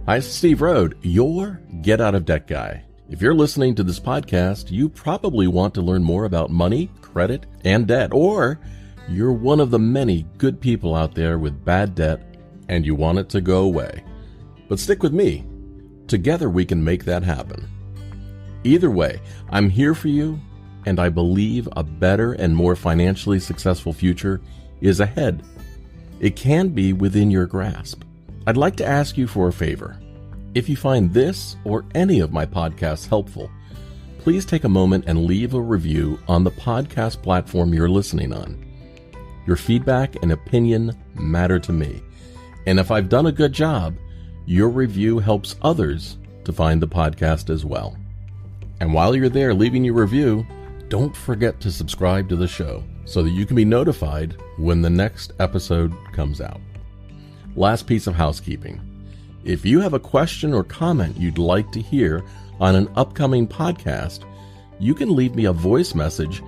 Hi, it's Steve Rhode, your Get Out of Debt guy. If you're listening to this podcast, you probably want to learn more about money, credit, and debt, or you're one of the many good people out there with bad debt and you want it to go away. But stick with me. Together we can make that happen. Either way, I'm here for you, and I believe a better and more financially successful future is ahead. It can be within your grasp. I'd like to ask you for a favor. If you find this or any of my podcasts helpful, please take a moment and leave a review on the podcast platform you're listening on. Your feedback and opinion matter to me, and if I've done a good job, your review helps others to find the podcast as well. And while you're there leaving your review, don't forget to subscribe to the show so that you can be notified when the next episode comes out. Last piece of housekeeping. If you have a question or comment you'd like to hear on an upcoming podcast, you can leave me a voice message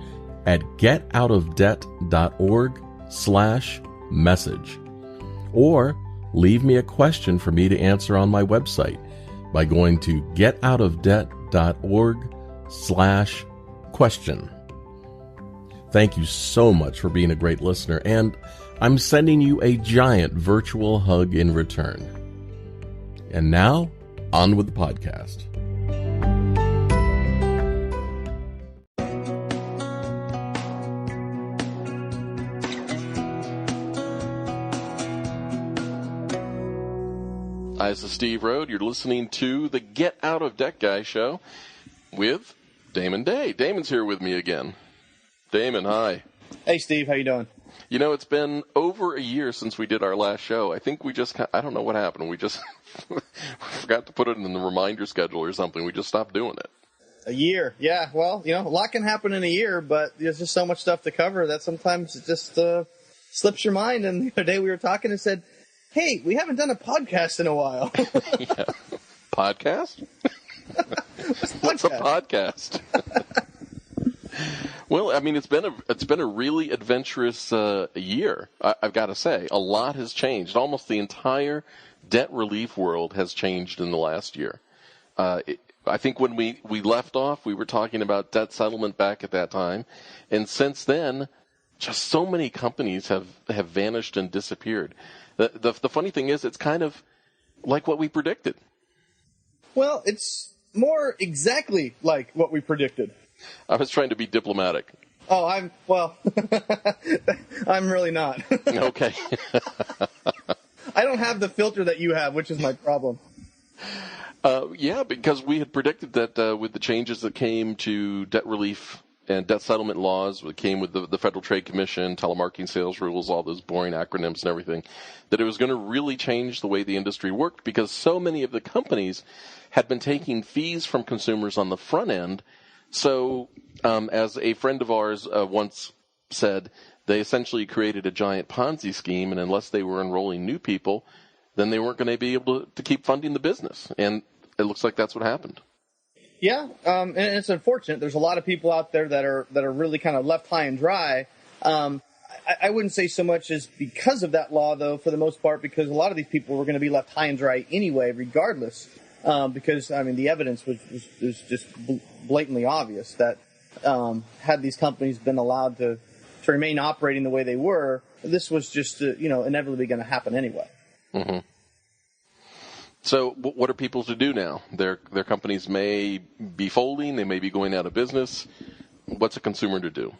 at getoutofdebt.org/message. Or leave me a question for me to answer on my website by going to getoutofdebt.org/question. Thank you so much for being a great listener, and I'm sending you a giant virtual hug in return. And now, on with the podcast. Hi, this is Steve Rhode. You're listening to the Get Out of Debt Guy show with Damon Day. Damon's here with me again. Damon, hi. Hey, Steve. How you doing? You know, it's been over a year since we did our last show. I think we just, I don't know what happened. We just forgot to put it in the reminder schedule or something. We just stopped doing it. A year. Yeah. Well, you know, a lot can happen in a year, but there's just so much stuff to cover that sometimes it just slips your mind. And the other day we were talking and said, hey, we haven't done a podcast in a while. Yeah. Podcast? What's a podcast? Well, I mean, it's been a really adventurous year. I've got to say, a lot has changed. Almost the entire debt relief world has changed in the last year. I think when we left off, we were talking about debt settlement back at that time, and since then, just so many companies have vanished and disappeared. The funny thing is, it's kind of like what we predicted. Well, it's more exactly like what we predicted. I was trying to be diplomatic. Oh, I'm really not. Okay. I don't have the filter that you have, which is my problem. Yeah, because we had predicted that with the changes that came to debt relief and debt settlement laws, that came with the Federal Trade Commission, telemarketing sales rules, all those boring acronyms and everything, that it was going to really change the way the industry worked because so many of the companies had been taking fees from consumers on the front end. So, as a friend of ours once said, they essentially created a giant Ponzi scheme, and unless they were enrolling new people, then they weren't going to be able to keep funding the business. And it looks like that's what happened. Yeah, and it's unfortunate. There's a lot of people out there that are really kind of left high and dry. I wouldn't say so much as because of that law, though, for the most part, because a lot of these people were going to be left high and dry anyway, regardless. Because, I mean, the evidence was just blatantly obvious that had these companies been allowed to remain operating the way they were, this was just, inevitably going to happen anyway. Mm-hmm. So what are people to do now? Their companies may be folding. They may be going out of business. What's a consumer to do?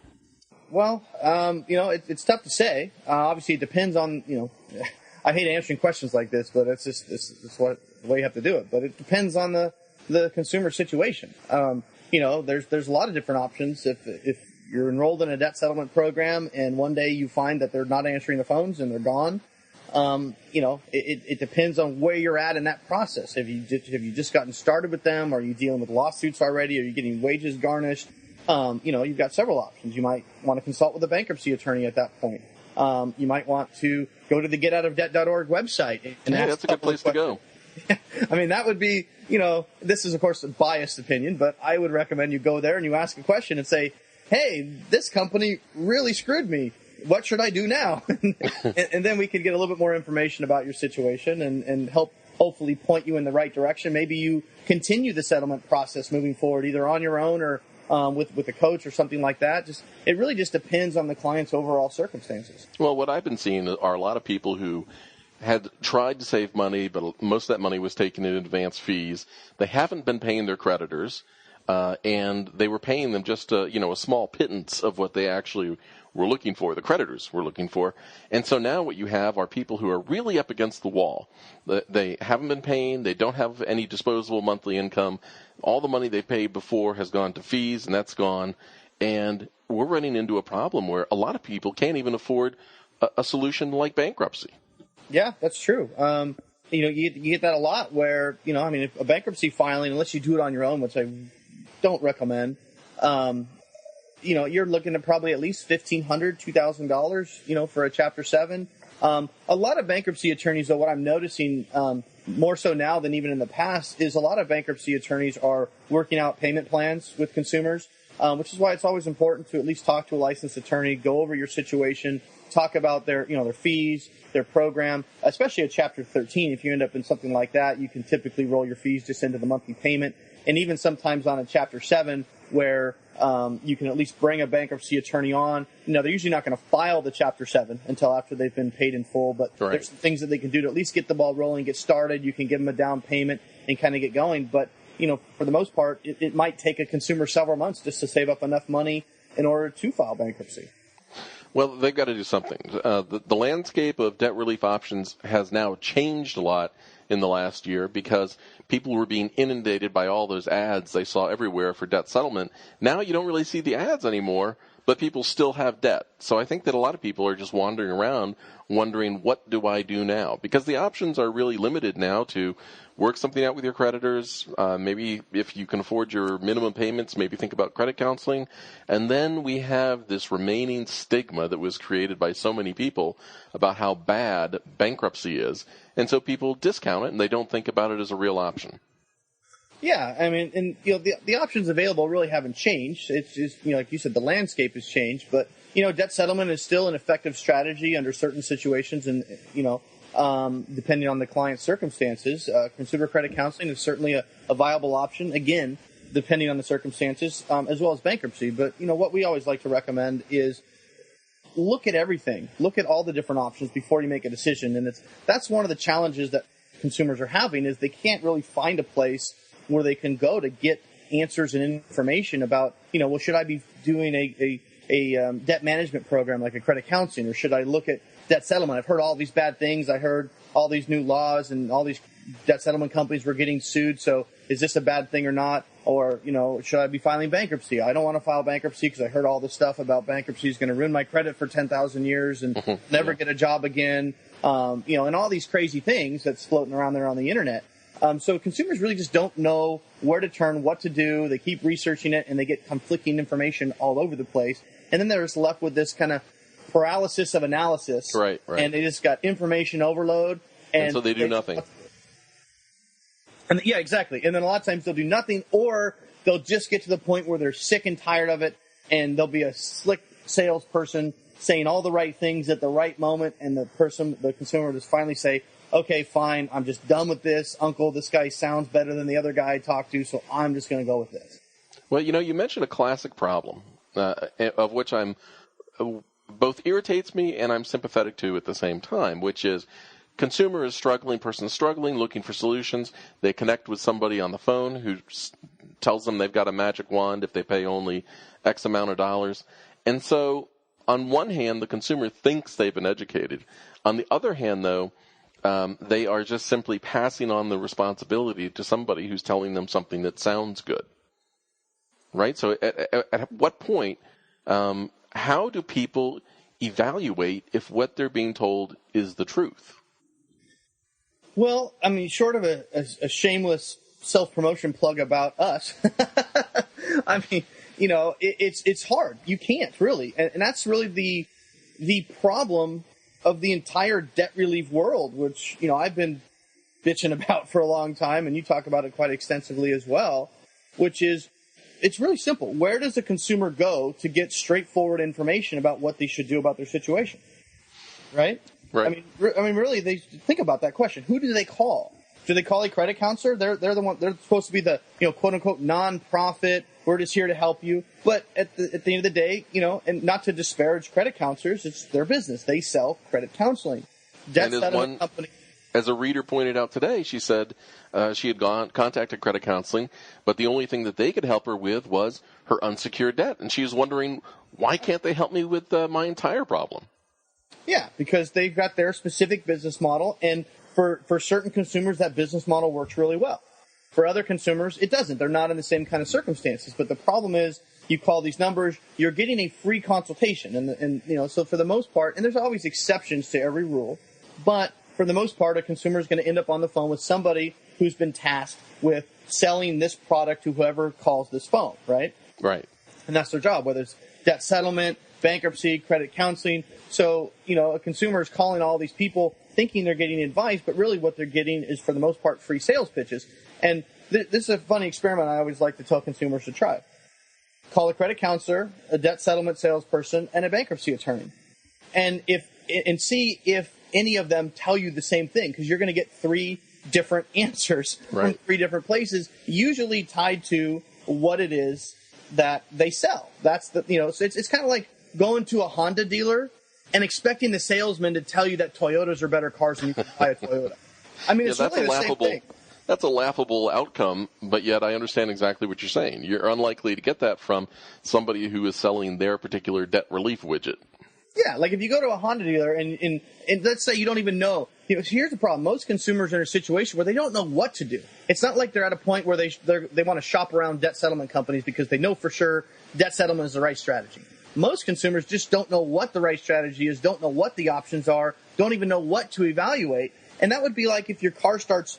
Well, it's tough to say. Obviously, it depends on, I hate answering questions like this, but it's the way you have to do it. But it depends on the consumer situation. There's a lot of different options. If you're enrolled in a debt settlement program and one day you find that they're not answering the phones and they're gone, it depends on where you're at in that process. Have you just gotten started with them? Are you dealing with lawsuits already? Are you getting wages garnished? You've got several options. You might want to consult with a bankruptcy attorney at that point. You might want to go to the getoutofdebt.org website. And that's a good place to go. I mean, that would be, this is, of course, a biased opinion, but I would recommend you go there and you ask a question and say, hey, this company really screwed me. What should I do now? And then we could get a little bit more information about your situation and help hopefully point you in the right direction. Maybe you continue the settlement process moving forward, either on your own or with a coach or something like that. It really just depends on the client's overall circumstances. Well, what I've been seeing are a lot of people who had tried to save money, but most of that money was taken in advance fees. They haven't been paying their creditors, and they were paying them just a small pittance of what they actually were looking for, the creditors were looking for. And so now what you have are people who are really up against the wall. They haven't been paying. They don't have any disposable monthly income. All the money they paid before has gone to fees, and that's gone. And we're running into a problem where a lot of people can't even afford a solution like bankruptcy. Yeah, that's true. You get that a lot where, if a bankruptcy filing, unless you do it on your own, which I don't recommend, you're looking at probably at least $1,500, $2,000, for a Chapter 7. A lot of bankruptcy attorneys, though, what I'm noticing more so now than even in the past is a lot of bankruptcy attorneys are working out payment plans with consumers, which is why it's always important to at least talk to a licensed attorney, go over your situation, talk about their fees, their program, especially a Chapter 13. If you end up in something like that, you can typically roll your fees just into the monthly payment. And even sometimes on a Chapter 7 where you can at least bring a bankruptcy attorney on. They're usually not going to file the Chapter 7 until after they've been paid in full, but right. There's some things that they can do to at least get the ball rolling, get started. You can give them a down payment and kind of get going. But, for the most part, it might take a consumer several months just to save up enough money in order to file bankruptcy. Well, they've got to do something. The landscape of debt relief options has now changed a lot in the last year because people were being inundated by all those ads they saw everywhere for debt settlement. Now you don't really see the ads anymore, but people still have debt. So I think that a lot of people are just wandering around wondering, what do I do now? Because the options are really limited now to work something out with your creditors. Maybe if you can afford your minimum payments, maybe think about credit counseling. And then we have this remaining stigma that was created by so many people about how bad bankruptcy is. And so people discount it and they don't think about it as a real option. Yeah, the options available really haven't changed. It's just, like you said, the landscape has changed. But, debt settlement is still an effective strategy under certain situations and, depending on the client's circumstances. Consumer credit counseling is certainly a viable option, again, depending on the circumstances, as well as bankruptcy. But, what we always like to recommend is look at everything. Look at all the different options before you make a decision. And that's one of the challenges that consumers are having is they can't really find a place where they can go to get answers and information about, should I be doing a debt management program like a credit counseling, or should I look at debt settlement? I've heard all these bad things. I heard all these new laws and all these debt settlement companies were getting sued. So is this a bad thing or not? Or, should I be filing bankruptcy? I don't want to file bankruptcy because I heard all this stuff about bankruptcy is going to ruin my credit for 10,000 years and never get a job again. And all these crazy things that's floating around there on the internet. So consumers really just don't know where to turn, what to do. They keep researching it, and they get conflicting information all over the place. And then they're just left with this kind of paralysis of analysis. Right. And they just got information overload. And so they do nothing. And yeah, exactly. And then a lot of times they'll do nothing, or they'll just get to the point where they're sick and tired of it, and they'll be a slick salesperson saying all the right things at the right moment, and the consumer will just finally say, okay, fine, I'm just done with this. Uncle, this guy sounds better than the other guy I talked to, so I'm just going to go with this. Well, you mentioned a classic problem of which I'm both irritates me and I'm sympathetic to at the same time, which is consumer is struggling, person is struggling, looking for solutions. They connect with somebody on the phone who tells them they've got a magic wand if they pay only X amount of dollars. And so on one hand, the consumer thinks they've been educated. On the other hand, though, they are just simply passing on the responsibility to somebody who's telling them something that sounds good. Right? So at what point, how do people evaluate if what they're being told is the truth? Well, short of a shameless self-promotion plug about us, it's hard. You can't really. And that's really the problem of the entire debt relief world, which, I've been bitching about for a long time, and you talk about it quite extensively as well, which is, it's really simple. Where does the consumer go to get straightforward information about what they should do about their situation? Right? Right. Really, they think about that question. Who do they call? Do they call a credit counselor? They're the one. They're supposed to be the quote unquote non-profit. We're just here to help you. But at the end of the day, and not to disparage credit counselors, it's their business. They sell credit counseling. And as a reader pointed out today, she said she had contacted credit counseling, but the only thing that they could help her with was her unsecured debt. And she was wondering, why can't they help me with my entire problem? Yeah, because they've got their specific business model, and for certain consumers, that business model works really well. For other consumers, it doesn't. They're not in the same kind of circumstances. But the problem is, you call these numbers, you're getting a free consultation. And so for the most part, and there's always exceptions to every rule, but for the most part, a consumer is going to end up on the phone with somebody who's been tasked with selling this product to whoever calls this phone, right? Right. And that's their job, whether it's debt settlement, bankruptcy, credit counseling. So, a consumer is calling all these people thinking they're getting advice, but really what they're getting is, for the most part, free sales pitches. And this is a funny experiment I always like to tell consumers to try. Call a credit counselor, a debt settlement salesperson, and a bankruptcy attorney. And see if any of them tell you the same thing, because you're going to get 3 different answers from 3 different places, usually tied to what it is that they sell. That's so it's kind of like going to a Honda dealer and expecting the salesman to tell you that Toyotas are better cars and you can buy a Toyota. I mean, it's really the same thing. That's a laughable outcome, but yet I understand exactly what you're saying. You're unlikely to get that from somebody who is selling their particular debt relief widget. Yeah, like if you go to a Honda dealer and let's say you don't even know. Here's the problem. Most consumers are in a situation where they don't know what to do. It's not like they're at a point where they want to shop around debt settlement companies because they know for sure debt settlement is the right strategy. Most consumers just don't know what the right strategy is, don't know what the options are, don't even know what to evaluate. And that would be like if your car starts,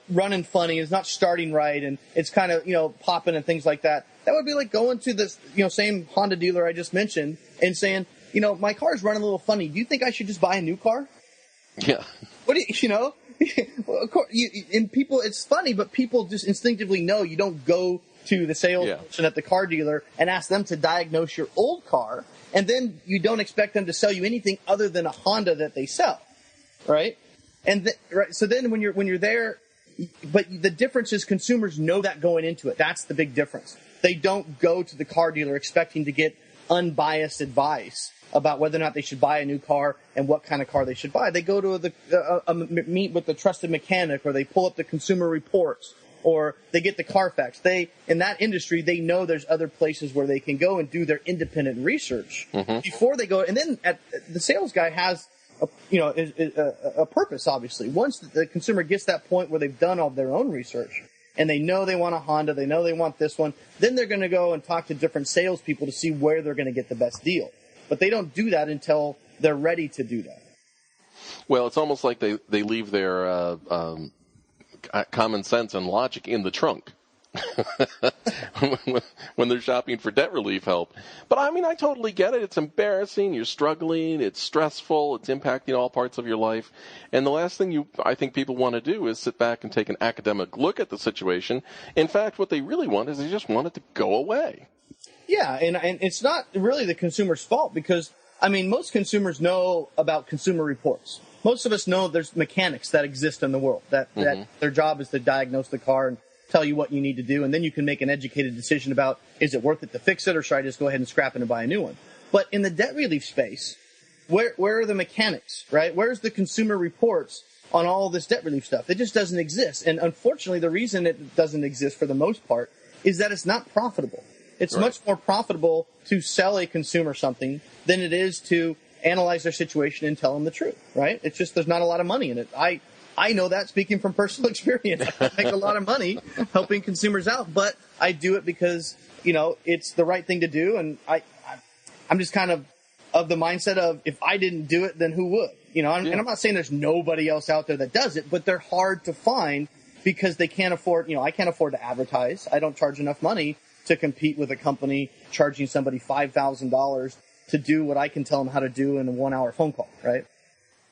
running funny, it's not starting right, and it's kind of, popping and things like that. That would be like going to this, same Honda dealer I just mentioned and saying, my car's running a little funny. Do you think I should just buy a new car? Yeah. What do you know? Well, of course, and people, it's funny, but people just instinctively know you don't go to the salesperson at the car dealer and ask them to diagnose your old car, and then you don't expect them to sell you anything other than a Honda that they sell, right? And so then when you're there, but the difference is consumers know that going into it. That's the big difference. They don't go to the car dealer expecting to get unbiased advice about whether or not they should buy a new car and what kind of car they should buy. They go to meet with the trusted mechanic, or they pull up the Consumer Reports, or they get the Carfax. In that industry, they know there's other places where they can go and do their independent research before they go. And then the sales guy has a purpose, obviously. Once the consumer gets that point where they've done all their own research and they know they want a Honda, they know they want this one, then they're going to go and talk to different salespeople to see where they're going to get the best deal. But they don't do that until they're ready to do that. Well, it's almost like they leave their common sense and logic in the trunk when they're shopping for debt relief help. But I mean, I totally get it. It's embarrassing. You're struggling. It's stressful. It's impacting all parts of your life. And the last thing I think people want to do is sit back and take an academic look at the situation. In fact, what they really want is they just want it to go away. Yeah, and it's not really the consumer's fault because, I mean, most consumers know about Consumer Reports. Most of us know there's mechanics that exist in the world, that their job is to diagnose the car and tell you what you need to do, and then you can make an educated decision about, is it worth it to fix it, or should I just go ahead and scrap it and buy a new one? But in the debt relief space, where are the mechanics, right? Where's the Consumer Reports on all this debt relief stuff? It just doesn't exist. And unfortunately, the reason it doesn't exist for the most part is that it's not profitable. It's much more profitable to sell a consumer something than it is to analyze their situation and tell them the truth, right? It's just there's not a lot of money in it. I know that speaking from personal experience. I make a lot of money helping consumers out, but I do it because, it's the right thing to do, and I'm just kind of the mindset of if I didn't do it, then who would? And I'm not saying there's nobody else out there that does it, but they're hard to find because they can't afford, I can't afford to advertise. I don't charge enough money to compete with a company charging somebody $5,000 to do what I can tell them how to do in a 1-hour phone call, right?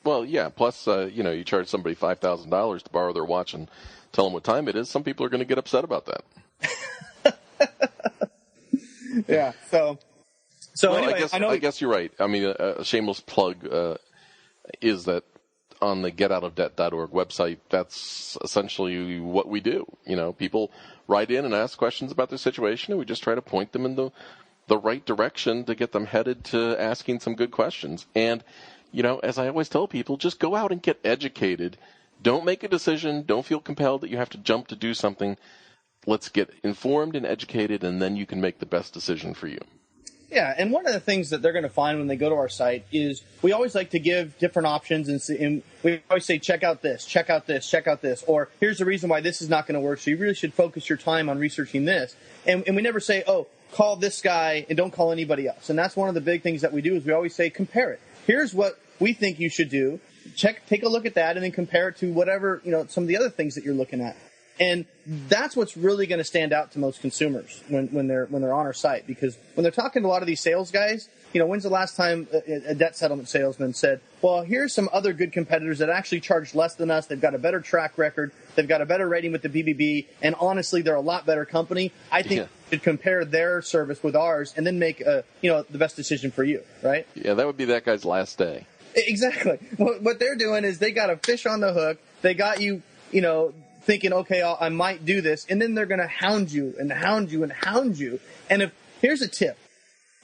Well, yeah. Plus, you charge somebody $5,000 to borrow their watch and tell them what time it is. Some people are going to get upset about that. Yeah. So well, anyway, I guess you're right. I mean, a shameless plug is that on the getoutofdebt.org website, that's essentially what we do. People write in and ask questions about their situation, and we just try to point them in the right direction to get them headed to asking some good questions. And, as I always tell people, just go out and get educated. Don't make a decision. Don't feel compelled that you have to jump to do something. Let's get informed and educated, and then you can make the best decision for you. Yeah, and one of the things that they're going to find when they go to our site is we always like to give different options, and we always say, check out this, check out this, check out this, or here's the reason why this is not going to work, so you really should focus your time on researching this. And we never say, oh, call this guy and don't call anybody else. And that's one of the big things that we do is we always say, compare it. Here's what we think you should do. Take a look at that, and then compare it to whatever, some of the other things that you're looking at. And that's what's really going to stand out to most consumers when they're on our site, because when they're talking to a lot of these sales guys, when's the last time a debt settlement salesman said, well, here's some other good competitors that actually charge less than us. They've got a better track record. They've got a better rating with the BBB. And honestly, they're a lot better company. I think you should compare their service with ours and then make the best decision for you, right? Yeah, that would be that guy's last day. Exactly. What they're doing is they got a fish on the hook. They got you, thinking, okay, I might do this, and then they're going to hound you and hound you and hound you. And here's a tip.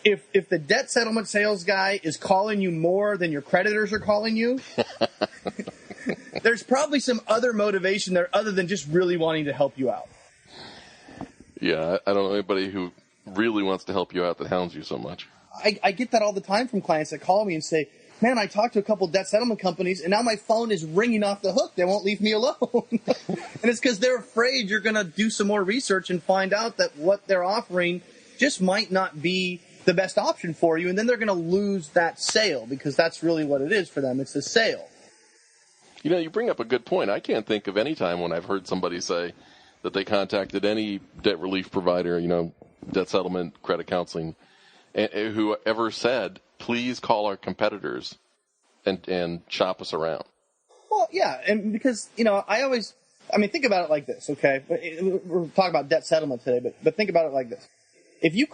If the debt settlement sales guy is calling you more than your creditors are calling you, there's probably some other motivation there other than just really wanting to help you out. Yeah, I don't know anybody who really wants to help you out that hounds you so much. I get that all the time from clients that call me and say, man, I talked to a couple debt settlement companies, and now my phone is ringing off the hook. They won't leave me alone. And it's because they're afraid you're going to do some more research and find out that what they're offering just might not be the best option for you, and then they're going to lose that sale, because that's really what it is for them. It's a sale. You bring up a good point. I can't think of any time when I've heard somebody say that they contacted any debt relief provider, debt settlement, credit counseling, and who ever said, please call our competitors and shop us around. Well, yeah, and because, think about it like this, okay? We're talking about debt settlement today, but think about it like this. If you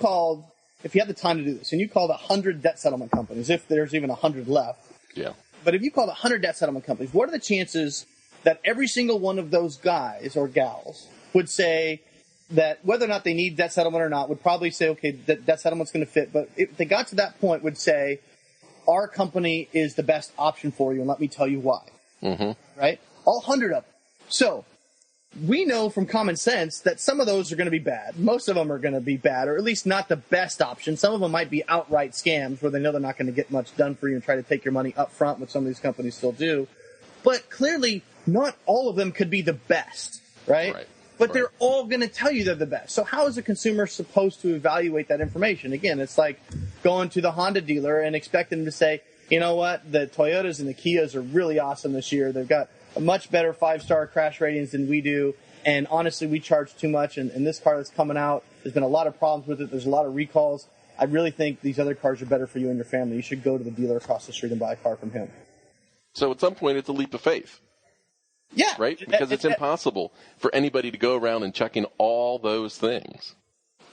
had the time to do this, and you called 100 debt settlement companies, if there's even 100 left. Yeah. But if you called 100 debt settlement companies, what are the chances that every single one of those guys or gals would say that whether or not they need debt settlement or not, would probably say, okay, debt settlement's going to fit. But if they got to that point, would say, our company is the best option for you, and let me tell you why. Mm-hmm. Right? All 100 of them. So we know from common sense that some of those are going to be bad. Most of them are going to be bad, or at least not the best option. Some of them might be outright scams where they know they're not going to get much done for you and try to take your money up front, which some of these companies still do. But clearly, not all of them could be the best, right? But they're all going to tell you they're the best. So how is a consumer supposed to evaluate that information? Again, it's like going to the Honda dealer and expecting them to say, you know what, the Toyotas and the Kias are really awesome this year. They've got a much better 5-star crash ratings than we do. And honestly, we charge too much. And this car that's coming out, there's been a lot of problems with it. There's a lot of recalls. I really think these other cars are better for you and your family. You should go to the dealer across the street and buy a car from him. So at some point, it's a leap of faith. Yeah. Right? Because it's impossible for anybody to go around and checking all those things.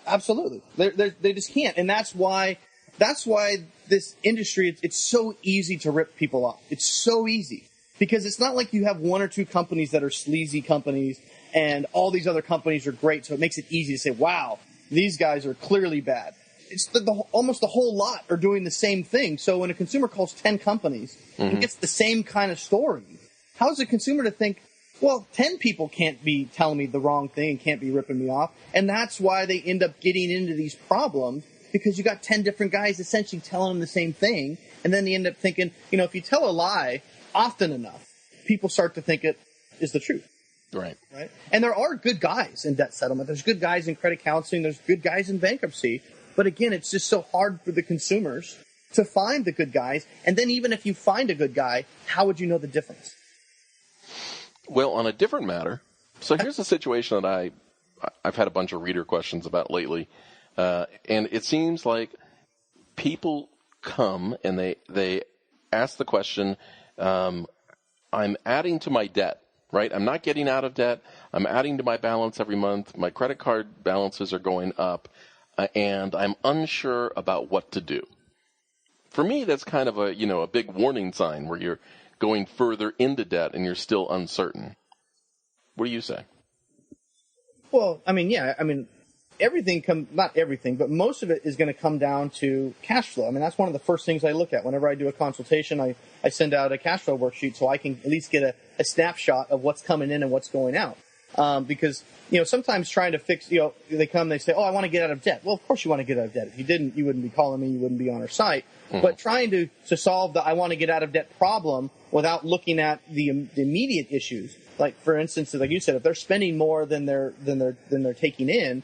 Absolutely. They just can't. And that's why this industry, it's so easy to rip people off. It's so easy. Because it's not like you have one or two companies that are sleazy companies and all these other companies are great. So it makes it easy to say, wow, these guys are clearly bad. It's almost the whole lot are doing the same thing. So when a consumer calls 10 companies and gets the same kind of story, how is a consumer to think, well, 10 people can't be telling me the wrong thing and can't be ripping me off? And that's why they end up getting into these problems, because you got 10 different guys essentially telling them the same thing. And then they end up thinking, if you tell a lie often enough, people start to think it is the truth. Right. And there are good guys in debt settlement. There's good guys in credit counseling. There's good guys in bankruptcy. But again, it's just so hard for the consumers to find the good guys. And then even if you find a good guy, how would you know the difference? Well, on a different matter, so here's a situation that I've had a bunch of reader questions about lately. And it seems like people come and they ask the question, I'm adding to my debt, right? I'm not getting out of debt. I'm adding to my balance every month. My credit card balances are going up, and I'm unsure about what to do. For me, that's kind of a big warning sign where you're going further into debt and you're still uncertain. What do you say? Well, everything not everything, but most of it is going to come down to cash flow. I mean, that's one of the first things I look at whenever I do a consultation. I send out a cash flow worksheet so I can at least get a snapshot of what's coming in and what's going out. Because, sometimes trying to fix, they come, they say, oh, I want to get out of debt. Well, of course you want to get out of debt. If you didn't, you wouldn't be calling me, you wouldn't be on our site. Mm-hmm. But trying to solve the I want to get out of debt problem without looking at the immediate issues. Like, for instance, like you said, if they're spending more than they're taking in,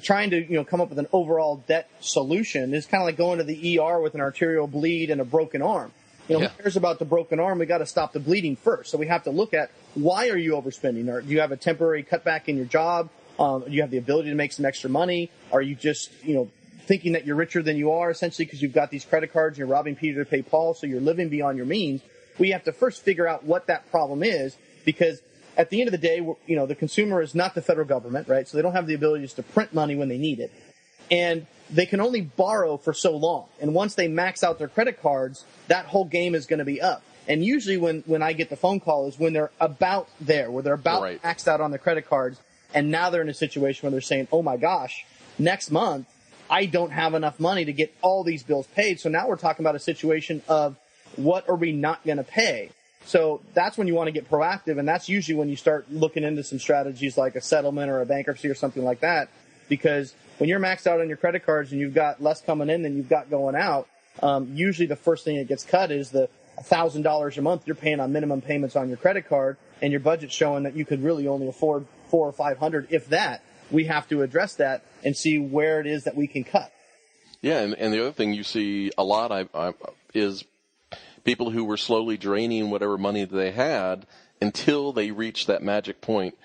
trying to come up with an overall debt solution is kind of like going to the ER with an arterial bleed and a broken arm. Who cares about the broken arm? We got to stop the bleeding first. So we have to look at, why are you overspending? Or do you have a temporary cutback in your job? Do you have the ability to make some extra money? Are you just thinking that you're richer than you are, essentially because you've got these credit cards and you're robbing Peter to pay Paul, so you're living beyond your means? We have to first figure out what that problem is, because at the end of the day, the consumer is not the federal government, right? So they don't have the ability just to print money when they need it. And they can only borrow for so long. And once they max out their credit cards, that whole game is going to be up. And usually when I get the phone call is when they're about there, where they're about right. maxed out on their credit cards. And now they're in a situation where they're saying, oh my gosh, next month, I don't have enough money to get all these bills paid. So now we're talking about a situation of, what are we not going to pay? So that's when you want to get proactive, and that's usually when you start looking into some strategies like a settlement or a bankruptcy or something like that, because when you're maxed out on your credit cards and you've got less coming in than you've got going out, usually the first thing that gets cut is the $1,000 a month you're paying on minimum payments on your credit card, and your budget's showing that you could really only afford $400 or $500, if that. We have to address that and see where it is that we can cut. Yeah, and the other thing you see a lot is people who were slowly draining whatever money they had until they reached that magic point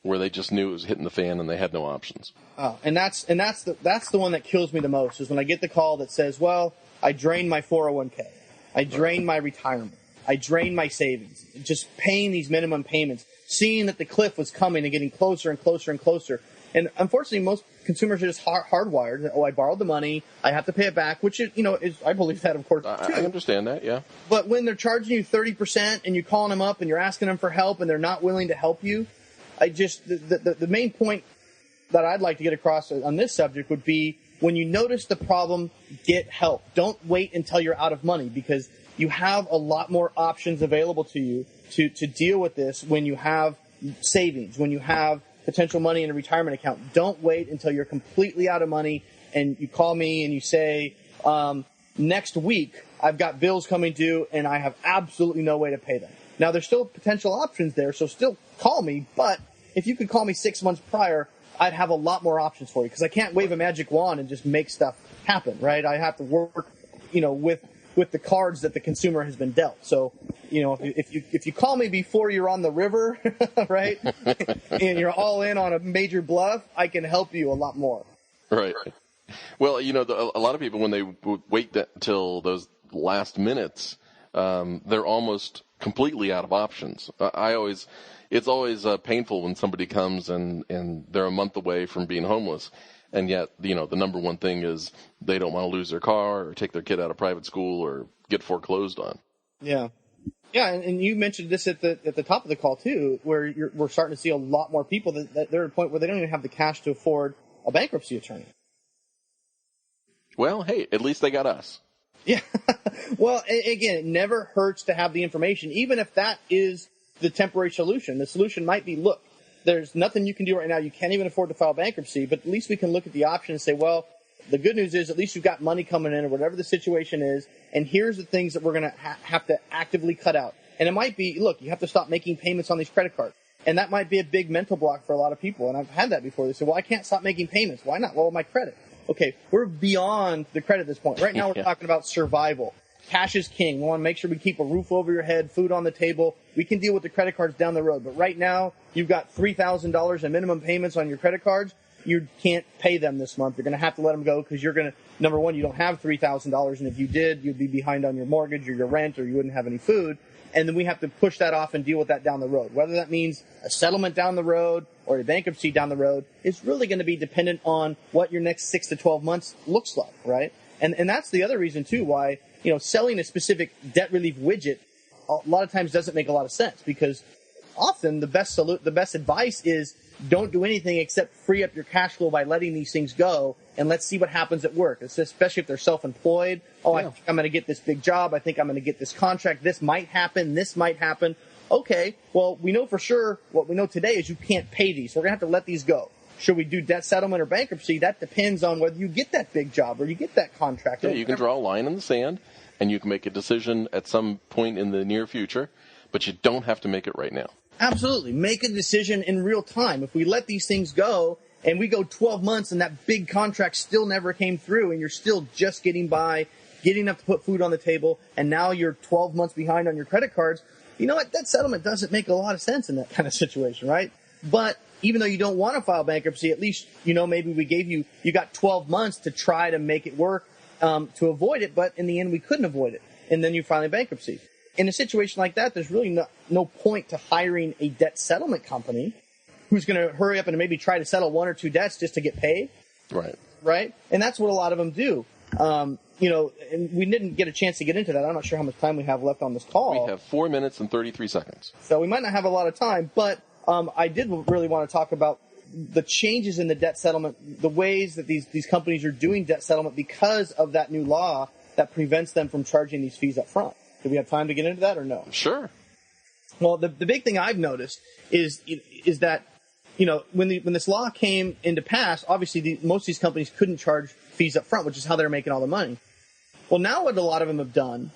where they just knew it was hitting the fan and they had no options. Oh, and that's the one that kills me the most, is when I get the call that says, well, I drained my 401k, I drained my retirement, I drained my savings, just paying these minimum payments, seeing that the cliff was coming and getting closer and closer and closer. And unfortunately, most consumers are just hardwired. Oh, I borrowed the money, I have to pay it back, which is, I believe that, of course, too. I understand that, yeah. But when they're charging you 30% and you're calling them up and you're asking them for help and they're not willing to help you, the main point that I'd like to get across on this subject would be, when you notice the problem, get help. Don't wait until you're out of money, because you have a lot more options available to you to deal with this when you have savings, when you have potential money in a retirement account. Don't wait until you're completely out of money and you call me and you say, next week I've got bills coming due and I have absolutely no way to pay them. Now, there's still potential options there, so still call me, but if you could call me 6 months prior, I'd have a lot more options for you, because I can't wave a magic wand and just make stuff happen, right? I have to work, with the cards that the consumer has been dealt. So, if you call me before you're on the river, right, and you're all in on a major bluff, I can help you a lot more. Right. Well, a lot of people, when they wait till those last minutes, they're almost completely out of options. It's always painful when somebody comes and they're a month away from being homeless. And yet, the number one thing is they don't want to lose their car or take their kid out of private school or get foreclosed on. Yeah. Yeah, and you mentioned this at the top of the call, too, where we're starting to see a lot more people that they're at a point where they don't even have the cash to afford a bankruptcy attorney. Well, hey, at least they got us. Yeah. Well, again, it never hurts to have the information, even if that is the temporary solution. The solution might be, look, there's nothing you can do right now. You can't even afford to file bankruptcy, but at least we can look at the option and say, well, the good news is at least you've got money coming in or whatever the situation is, and here's the things that we're going to have to actively cut out. And it might be, look, you have to stop making payments on these credit cards. And that might be a big mental block for a lot of people. And I've had that before. They say, well, I can't stop making payments. Why not? Well, my credit. Okay, we're beyond the credit at this point. Right now we're talking about survival. Cash is king. We want to make sure we keep a roof over your head, food on the table. We can deal with the credit cards down the road. But right now, you've got $3,000 in minimum payments on your credit cards. You can't pay them this month. You're going to have to let them go because you're going to, number one, you don't have $3,000. And if you did, you'd be behind on your mortgage or your rent, or you wouldn't have any food. And then we have to push that off and deal with that down the road. Whether that means a settlement down the road or a bankruptcy down the road is really going to be dependent on what your next 6 to 12 months looks like, right? And that's the other reason, too, why, selling a specific debt relief widget a lot of times doesn't make a lot of sense, because often the best advice is don't do anything except free up your cash flow by letting these things go, and let's see what happens at work. It's especially if they're self-employed. I think I'm going to get this big job. I think I'm going to get this contract. This might happen. This might happen. Okay, well, we know for sure what we know today is you can't pay these. So we're going to have to let these go. Should we do debt settlement or bankruptcy? That depends on whether you get that big job or you get that contract. Yeah, you can draw a line in the sand, and you can make a decision at some point in the near future, but you don't have to make it right now. Absolutely. Make a decision in real time. If we let these things go and we go 12 months and that big contract still never came through and you're still just getting by, getting enough to put food on the table, and now you're 12 months behind on your credit cards, you know what? That settlement doesn't make a lot of sense in that kind of situation, right? But even though you don't want to file bankruptcy, at least, maybe we gave you got 12 months to try to make it work to avoid it, but in the end we couldn't avoid it. And then you file bankruptcy. In a situation like that, there's really no point to hiring a debt settlement company who's going to hurry up and maybe try to settle one or two debts just to get paid. Right. Right? And that's what a lot of them do. And we didn't get a chance to get into that. I'm not sure how much time we have left on this call. We have 4 minutes and 33 seconds. So we might not have a lot of time, but I did really want to talk about the changes in the debt settlement, the ways that these companies are doing debt settlement because of that new law that prevents them from charging these fees up front. Do we have time to get into that or no? Sure. Well, the big thing I've noticed is that, when this law came into pass, obviously most of these companies couldn't charge fees up front, which is how they're making all the money. Well, now what a lot of them have done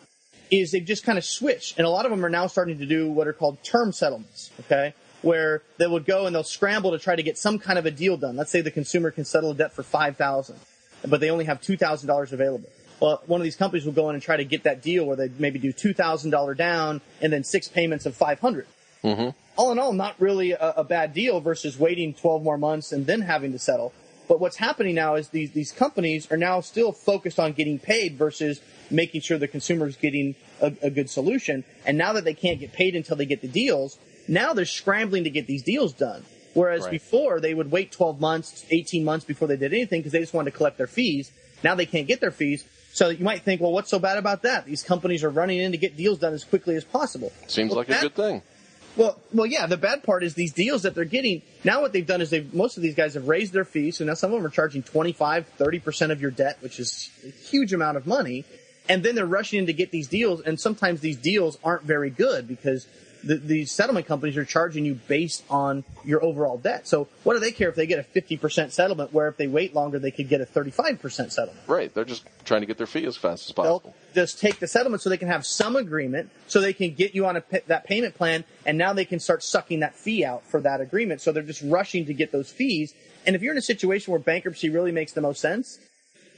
is they've just kind of switched, and a lot of them are now starting to do what are called term settlements, okay, where they would go and they'll scramble to try to get some kind of a deal done. Let's say the consumer can settle a debt for $5,000, but they only have $2,000 available. Well, one of these companies will go in and try to get that deal where they maybe do $2,000 down and then 6 payments of $500. Mm-hmm. All in all, not really a bad deal versus waiting 12 more months and then having to settle. But what's happening now is these companies are now still focused on getting paid versus making sure the consumer is getting a good solution. And now that they can't get paid until they get the deals, now they're scrambling to get these deals done. Whereas before, they would wait 12 months, 18 months before they did anything because they just wanted to collect their fees. Now they can't get their fees. So you might think, well, what's so bad about that? These companies are running in to get deals done as quickly as possible. Seems like a good thing. Well, yeah, the bad part is these deals that they're getting, now what they've done is most of these guys have raised their fees, so now some of them are charging 25, 30% of your debt, which is a huge amount of money, and then they're rushing in to get these deals, and sometimes these deals aren't very good because these settlement companies are charging you based on your overall debt. So what do they care if they get a 50% settlement, where if they wait longer, they could get a 35% settlement? Right. They're just trying to get their fee as fast as possible. They'll just take the settlement so they can have some agreement, so they can get you on that payment plan, and now they can start sucking that fee out for that agreement. So they're just rushing to get those fees. And if you're in a situation where bankruptcy really makes the most sense,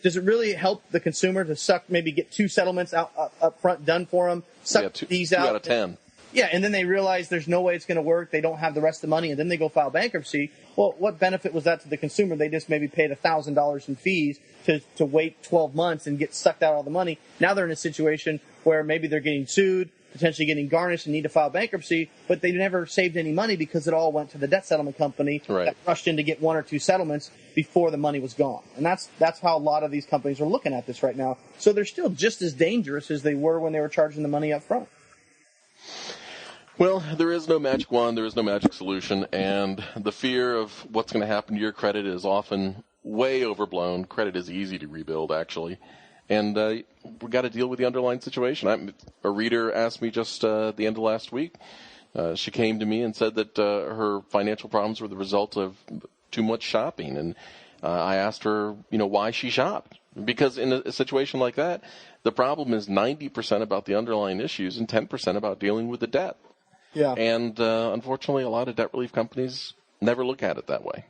does it really help the consumer to maybe get 2 settlements up front done for them, suck these out? 2 out of 10. Yeah, and then they realize there's no way it's going to work. They don't have the rest of the money, and then they go file bankruptcy. Well, what benefit was that to the consumer? They just maybe paid $1,000 in fees to wait 12 months and get sucked out all the money. Now they're in a situation where maybe they're getting sued, potentially getting garnished, and need to file bankruptcy, but they never saved any money because it all went to the debt settlement company that rushed in to get 1 or 2 settlements before the money was gone. And that's how a lot of these companies are looking at this right now. So they're still just as dangerous as they were when they were charging the money up front. Well, there is no magic wand, there is no magic solution, and the fear of what's going to happen to your credit is often way overblown. Credit is easy to rebuild, actually, and we've got to deal with the underlying situation. A reader asked me just at the end of last week. She came to me and said that her financial problems were the result of too much shopping, and I asked her, why she shopped. Because in a situation like that, the problem is 90% about the underlying issues and 10% about dealing with the debt. Yeah. And unfortunately, a lot of debt relief companies never look at it that way.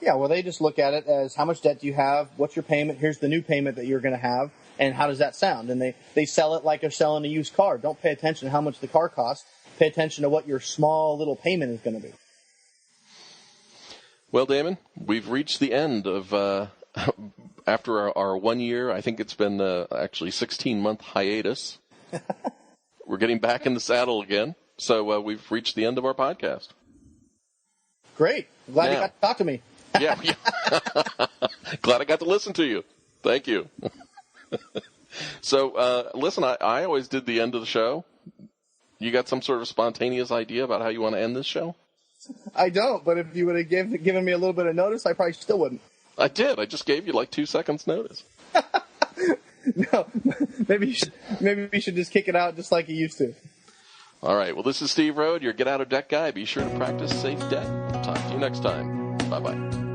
Yeah, well, they just look at it as how much debt do you have, what's your payment, here's the new payment that you're going to have, and how does that sound? And they sell it like they're selling a used car. Don't pay attention to how much the car costs. Pay attention to what your small little payment is going to be. Well, Damon, we've reached the end of, after our 1 year, I think it's been actually 16-month hiatus. We're getting back in the saddle again. So we've reached the end of our podcast. Great. Glad you got to talk to me. Yeah. Glad I got to listen to you. Thank you. So, listen, I always did the end of the show You got some sort of spontaneous idea about how you want to end this show? I don't, but if you would have given me a little bit of notice, I probably still wouldn't. I did. I just gave you like 2 seconds notice. No, maybe you should just kick it out just like you used to. All right. Well, this is Steve Rhode, your Get Out of Debt guy. Be sure to practice safe debt. Talk to you next time. Bye-bye.